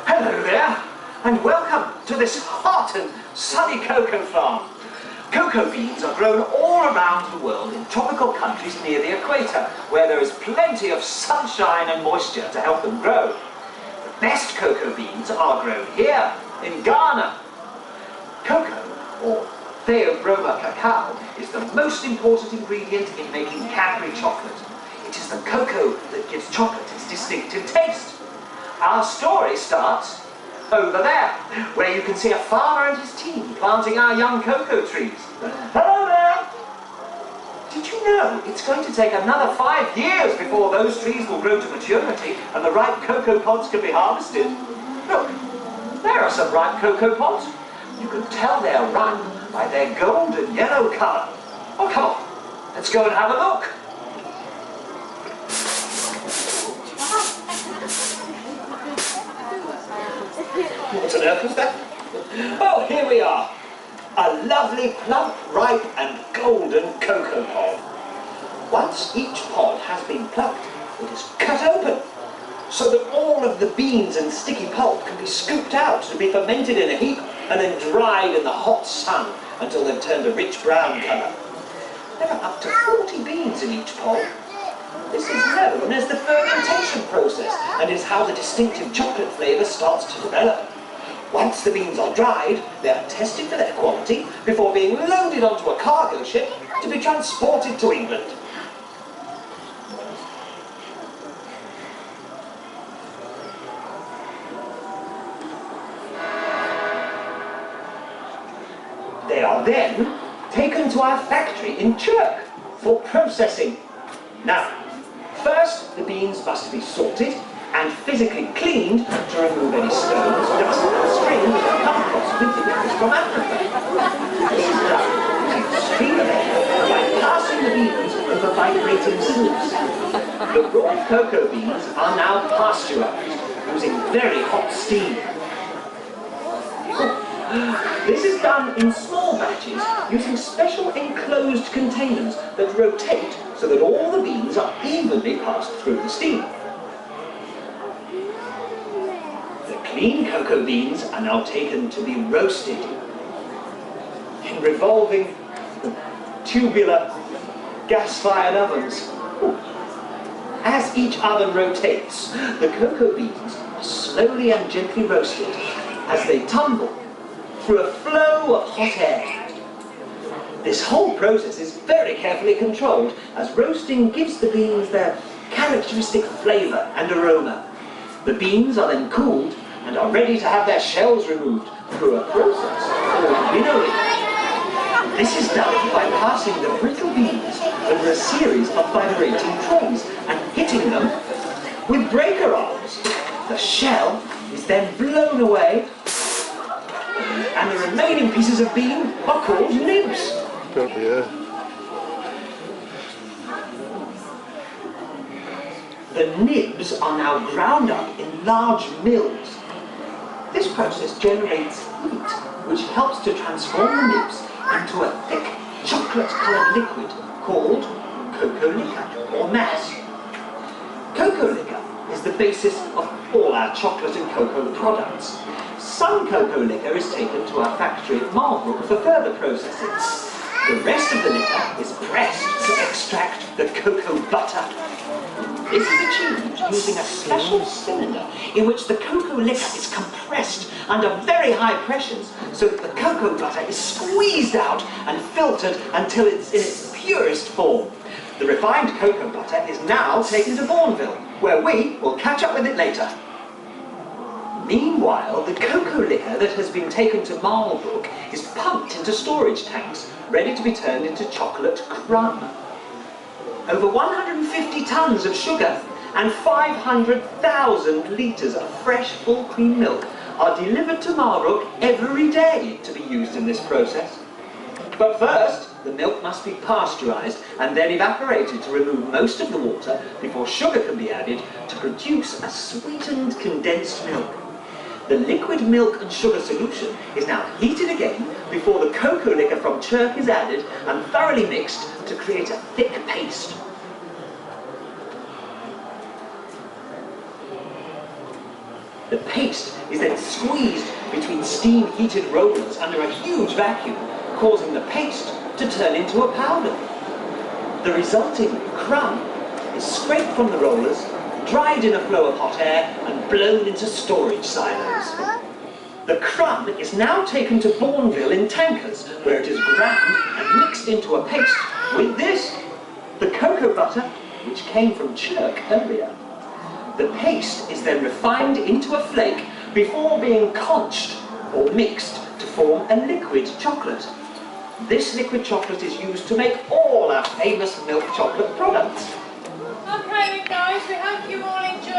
Hello there, and welcome to this hot and sunny cocoa farm. Cocoa beans are grown all around the world in tropical countries near the equator, where there is plenty of sunshine and moisture to help them grow. The best cocoa beans are grown here in Ghana. Cocoa, or Theobroma cacao, is the most important ingredient in making Cadbury chocolate. It is the cocoa that gives chocolate its distinctive taste. Our story starts over there, where you can see a farmer and his team planting our young cocoa trees. Hello there! Did you know it's going to take another 5 years before those trees will grow to maturity and the ripe cocoa pods can be harvested? Look, there are some ripe cocoa pods. You can tell they're ripe by their golden yellow colour. Oh, come on, let's go and have a look. What on earth was that? Oh, here we are. A lovely, plump, ripe and golden cocoa pod. Once each pod has been plucked, it is cut open so that all of the beans and sticky pulp can be scooped out to be fermented in a heap and then dried in the hot sun until they've turned a rich brown colour. There are up to 40 beans in each pod. This is known as the fermentation process and is how the distinctive chocolate flavour starts to develop. Once the beans are dried, they are tested for their quality before being loaded onto a cargo ship to be transported to England. They are then taken to our factory in Chirk for processing. Now, first the beans must be sorted and physically cleaned to remove any stones, dust and strings that come across with the beans from Africa. This is done using stream of air by passing the beans over vibrating sieves. The raw cocoa beans are now pasteurized using very hot steam. This is done in small batches using special enclosed containers that rotate so that all the beans are evenly passed through the steam. The clean cocoa beans are now taken to be roasted in revolving tubular gas-fired ovens. As each oven rotates, the cocoa beans are slowly and gently roasted as they tumble through a flow of hot air. This whole process is very carefully controlled as roasting gives the beans their characteristic flavour and aroma. The beans are then cooled and are ready to have their shells removed through a process called winnowing. This is done by passing the brittle beans over a series of vibrating trays and hitting them with breaker arms. The shell is then blown away and the remaining pieces of bean are called nibs. The nibs are now ground up in large mills. This process generates heat, which helps to transform the nibs into a thick chocolate-coloured liquid called cocoa liquor or mass. Cocoa liquor is the basis of all our chocolate and cocoa products. Some cocoa liquor is taken to our factory at Marlbrook for further processing. The rest of the liquor is pressed to extract the cocoa butter. This is achieved using a special cylinder in which the cocoa liquor is compressed under very high pressures so that the cocoa butter is squeezed out and filtered until it's in its purest form. The refined cocoa butter is now taken to Bourneville, where we will catch up with it later. Meanwhile, the cocoa liquor that has been taken to Marlbrook is pumped into storage tanks, ready to be turned into chocolate crumb. Over 150 tons of sugar and 500,000 litres of fresh full cream milk are delivered to Marlbrook every day to be used in this process. But first, the milk must be pasteurised and then evaporated to remove most of the water before sugar can be added to produce a sweetened condensed milk. The liquid milk and sugar solution is now heated again before the cocoa liquor from Chirk is added and thoroughly mixed to create a thick paste. The paste is then squeezed between steam-heated rollers under a huge vacuum, causing the paste to turn into a powder. The resulting crumb is scraped from the rollers, dried in a flow of hot air and blown into storage silos. The crumb is now taken to Bourneville in tankers, where it is ground and mixed into a paste with this, the cocoa butter, which came from Chirk earlier. The paste is then refined into a flake before being conched or mixed to form a liquid chocolate. This liquid chocolate is used to make all our famous milk chocolate products. Okay then guys, we hope you all enjoyed